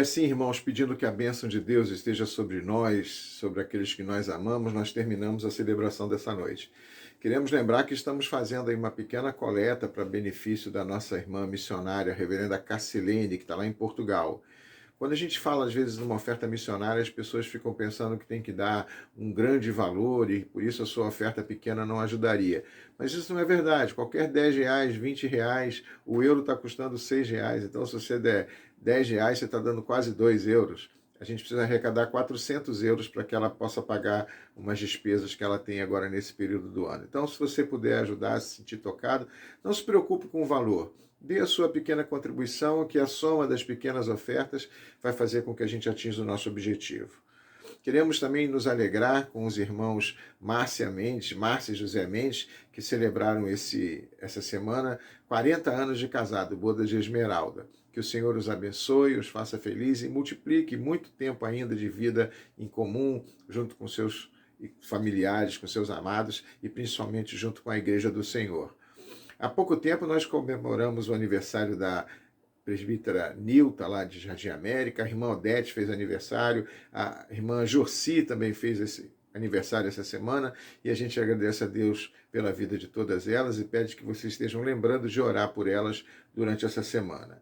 Speaker 2: assim, irmãos, pedindo que a bênção de Deus esteja sobre nós, sobre aqueles que nós amamos, nós terminamos a celebração dessa noite. Queremos lembrar que estamos fazendo aí uma pequena coleta para benefício da nossa irmã missionária, a reverenda Cassilene, que está lá em Portugal. Quando a gente fala, às vezes, numa oferta missionária, as pessoas ficam pensando que tem que dar um grande valor e, por isso, a sua oferta pequena não ajudaria. Mas isso não é verdade. Qualquer R$10, R$20, o euro está custando R$6. Então, se você der R$10, você está dando quase €2. A gente precisa arrecadar €400 para que ela possa pagar umas despesas que ela tem agora nesse período do ano. Então, se você puder ajudar a se sentir tocado, não se preocupe com o valor. Dê a sua pequena contribuição, que a soma das pequenas ofertas vai fazer com que a gente atinja o nosso objetivo. Queremos também nos alegrar com os irmãos Márcia e José Mendes, que celebraram essa semana 40 anos de casado, boda de Esmeralda. Que o Senhor os abençoe, os faça felizes e multiplique muito tempo ainda de vida em comum, junto com seus familiares, com seus amados e principalmente junto com a Igreja do Senhor. Há pouco tempo nós comemoramos o aniversário da presbítera Nilta, lá de Jardim América, a irmã Odete fez aniversário, a irmã Jorci também fez esse aniversário essa semana, e a gente agradece a Deus pela vida de todas elas e pede que vocês estejam lembrando de orar por elas durante essa semana.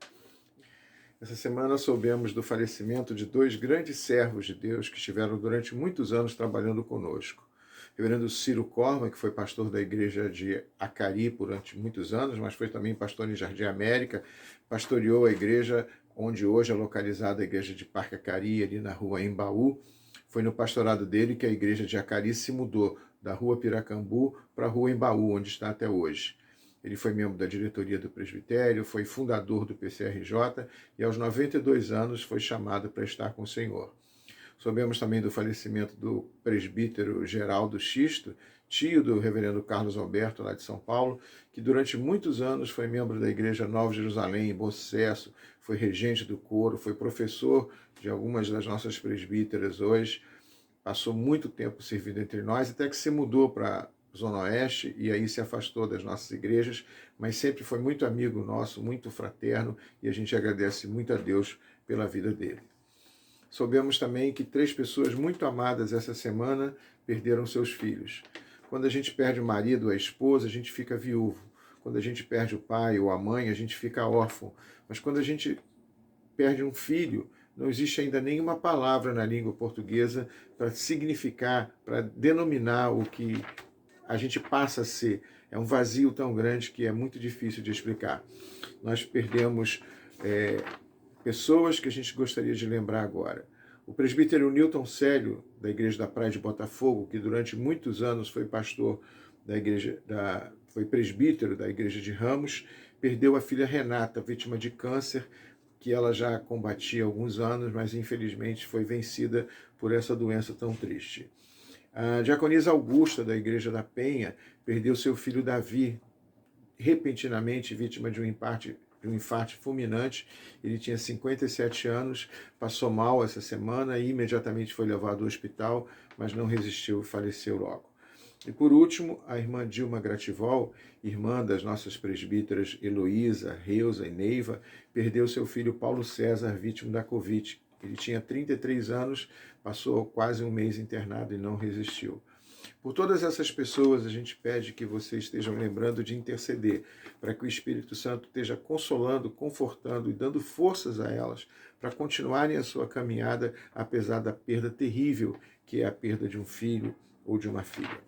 Speaker 2: Essa semana soubemos do falecimento de 2 grandes servos de Deus que estiveram durante muitos anos trabalhando conosco. O reverendo Ciro Corma, que foi pastor da igreja de Acari durante muitos anos, mas foi também pastor em Jardim América, pastoreou a igreja onde hoje é localizada a igreja de Parque Acari, ali na rua Embaú. Foi no pastorado dele que a igreja de Acari se mudou da rua Piracambu para a rua Embaú, onde está até hoje. Ele foi membro da diretoria do presbitério, foi fundador do PCRJ e aos 92 anos foi chamado para estar com o Senhor. Soubemos também do falecimento do presbítero Geraldo Xisto, tio do reverendo Carlos Alberto, lá de São Paulo, que durante muitos anos foi membro da Igreja Nova Jerusalém, em Bom Sucesso, foi regente do coro, foi professor de algumas das nossas presbíteras hoje, passou muito tempo servindo entre nós, até que se mudou para Zona Oeste, e aí se afastou das nossas igrejas, mas sempre foi muito amigo nosso, muito fraterno, e a gente agradece muito a Deus pela vida dele. Soubemos também que 3 pessoas muito amadas essa semana perderam seus filhos. Quando a gente perde o marido ou a esposa, a gente fica viúvo. Quando a gente perde o pai ou a mãe, a gente fica órfão. Mas quando a gente perde um filho, não existe ainda nenhuma palavra na língua portuguesa para significar, para denominar o que a gente passa a ser. É um vazio tão grande que é muito difícil de explicar. Nós perdemos pessoas que a gente gostaria de lembrar agora. O presbítero Newton Célio, da Igreja da Praia de Botafogo, que durante muitos anos foi pastor da igreja, foi presbítero da Igreja de Ramos, perdeu a filha Renata, vítima de câncer, que ela já combatia há alguns anos, mas infelizmente foi vencida por essa doença tão triste. A diaconisa Augusta, da Igreja da Penha, perdeu seu filho Davi, repentinamente vítima de um infarto fulminante. Ele tinha 57 anos, passou mal essa semana e imediatamente foi levado ao hospital, mas não resistiu e faleceu logo. E por último, a irmã Dilma Grativol, irmã das nossas presbíteras Heloísa, Reusa e Neiva, perdeu seu filho Paulo César, vítima da Covid. Ele tinha 33 anos, passou quase um mês internado e não resistiu. Por todas essas pessoas, a gente pede que vocês estejam lembrando de interceder, para que o Espírito Santo esteja consolando, confortando e dando forças a elas para continuarem a sua caminhada, apesar da perda terrível que é a perda de um filho ou de uma filha.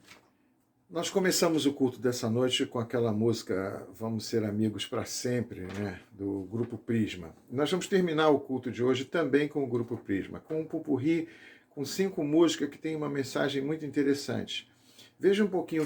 Speaker 2: Nós começamos o culto dessa noite com aquela música Vamos Ser Amigos para Sempre, né, do Grupo Prisma. Nós vamos terminar o culto de hoje também com o Grupo Prisma, com um popurrí com 5 músicas que tem uma mensagem muito interessante. Veja um pouquinho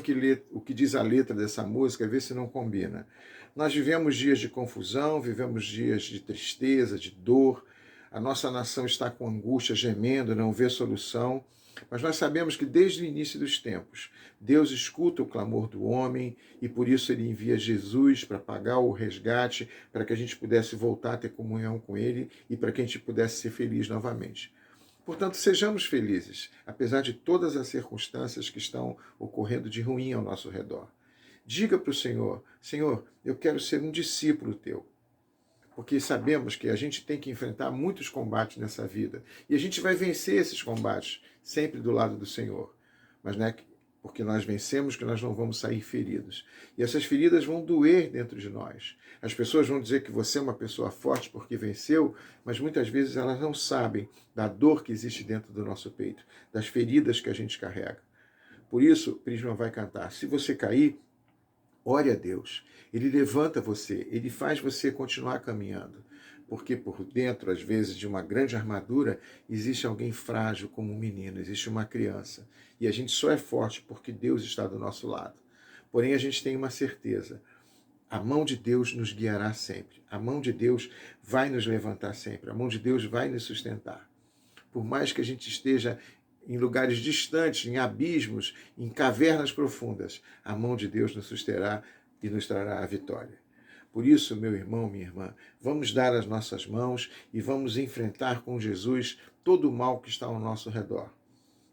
Speaker 2: o que diz a letra dessa música, vê se não combina. Nós vivemos dias de confusão, vivemos dias de tristeza, de dor. A nossa nação está com angústia, gemendo, não vê solução. Mas nós sabemos que desde o início dos tempos, Deus escuta o clamor do homem e por isso ele envia Jesus para pagar o resgate, para que a gente pudesse voltar a ter comunhão com ele e para que a gente pudesse ser feliz novamente. Portanto, sejamos felizes, apesar de todas as circunstâncias que estão ocorrendo de ruim ao nosso redor. Diga para o Senhor, Senhor, eu quero ser um discípulo teu. porque sabemos que a gente tem que enfrentar muitos combates nessa vida. E a gente vai vencer esses combates, sempre do lado do Senhor. Mas não é porque nós vencemos que nós não vamos sair feridos. E essas feridas vão doer dentro de nós. As pessoas vão dizer que você é uma pessoa forte porque venceu, mas muitas vezes elas não sabem da dor que existe dentro do nosso peito, das feridas que a gente carrega. Por isso, o Prisma vai cantar. Se você cair, ore a Deus. Ele levanta você, ele faz você continuar caminhando. Porque por dentro, às vezes, de uma grande armadura, existe alguém frágil como um menino, existe uma criança. E a gente só é forte porque Deus está do nosso lado. Porém, a gente tem uma certeza. A mão de Deus nos guiará sempre. A mão de Deus vai nos levantar sempre. A mão de Deus vai nos sustentar. Por mais que a gente esteja em lugares distantes, em abismos, em cavernas profundas, a mão de Deus nos susterá e nos trará a vitória. Por isso, meu irmão, minha irmã, vamos dar as nossas mãos e vamos enfrentar com Jesus todo o mal que está ao nosso redor.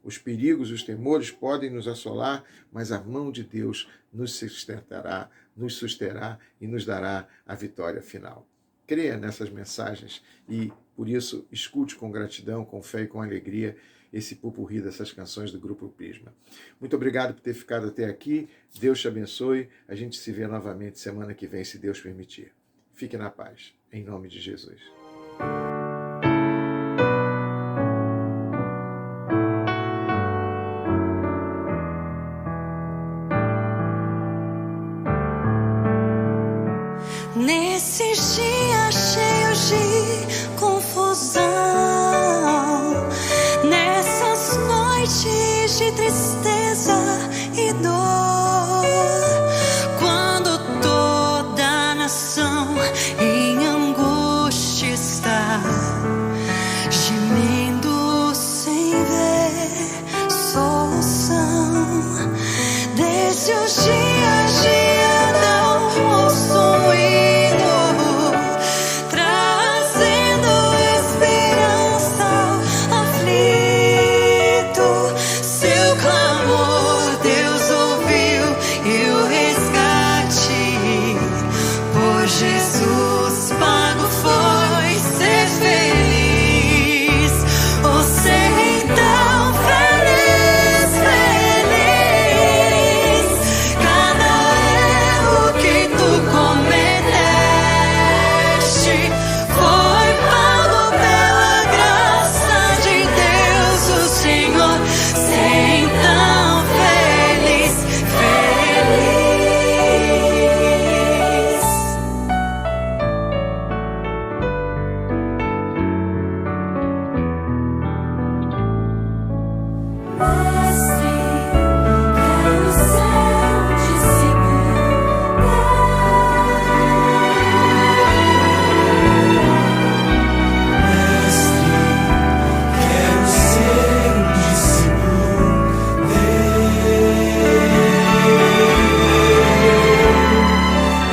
Speaker 2: Os perigos, os temores podem nos assolar, mas a mão de Deus nos sustentará, nos susterá e nos dará a vitória final. Creia nessas mensagens e, por isso, escute com gratidão, com fé e com alegria esse pupurri dessas canções do Grupo Prisma. Muito obrigado por ter ficado até aqui. Deus te abençoe. A gente se vê novamente semana que vem, se Deus permitir. Fique na paz, em nome de Jesus.
Speaker 8: Nesses dias cheios de confusão, nessas noites de tristeza e dor, quando toda a nação em angústia está, gemendo sem ver solução, desde os dias de Adão ouço um hino, trazendo esperança ao aflito. Seu clamor Deus ouviu e o resgate por Jesus pago foi ser feliz. Oh, ser então feliz, feliz. Cada erro que tu cometeste foi pago pela graça de Deus, o Senhor. Ser então feliz, feliz. Mestre, quero ser um discípulo
Speaker 11: Quero ser um discípulo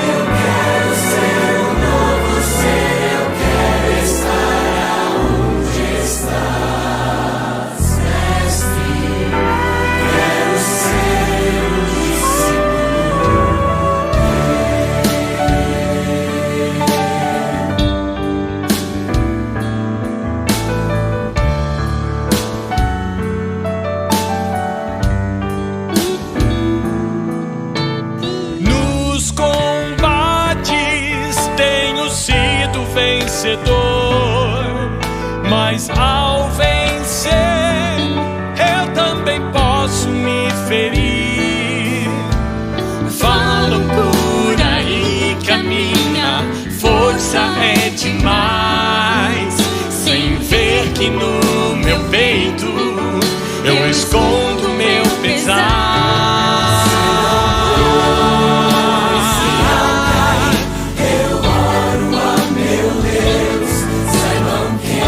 Speaker 11: Eu quero ser um novo ser, eu quero estar aonde estás, Mestre. Quero ser um discípulo.
Speaker 1: Nos combates tenho sido vencedor, mas ao vencer eu também posso me ferir. Falam por aí que a minha força é demais, sem ver que no meu peito eu escondo meu pesar.
Speaker 11: Eu oro a meu Deus, saibam quem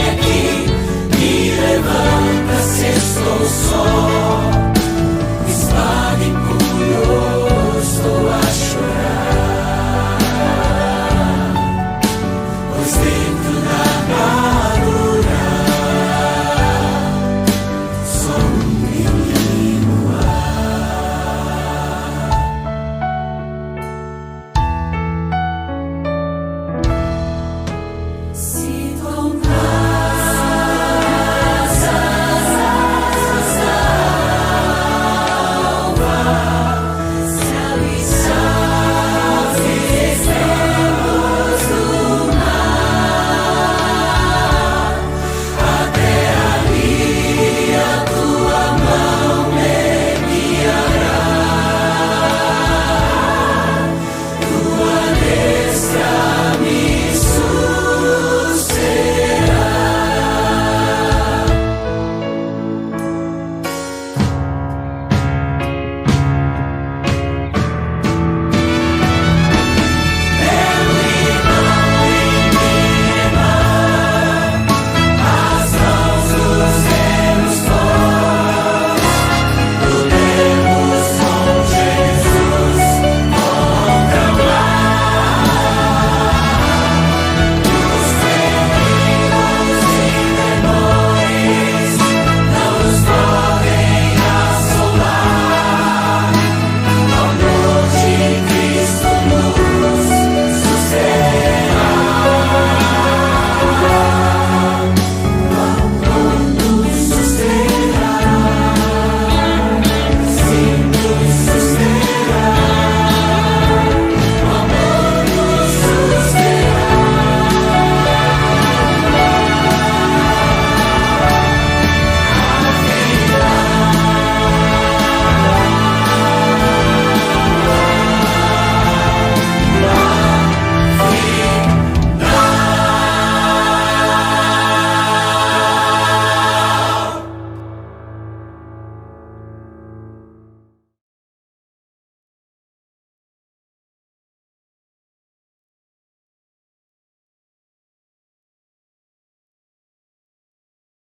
Speaker 11: é que me levanta se estou só.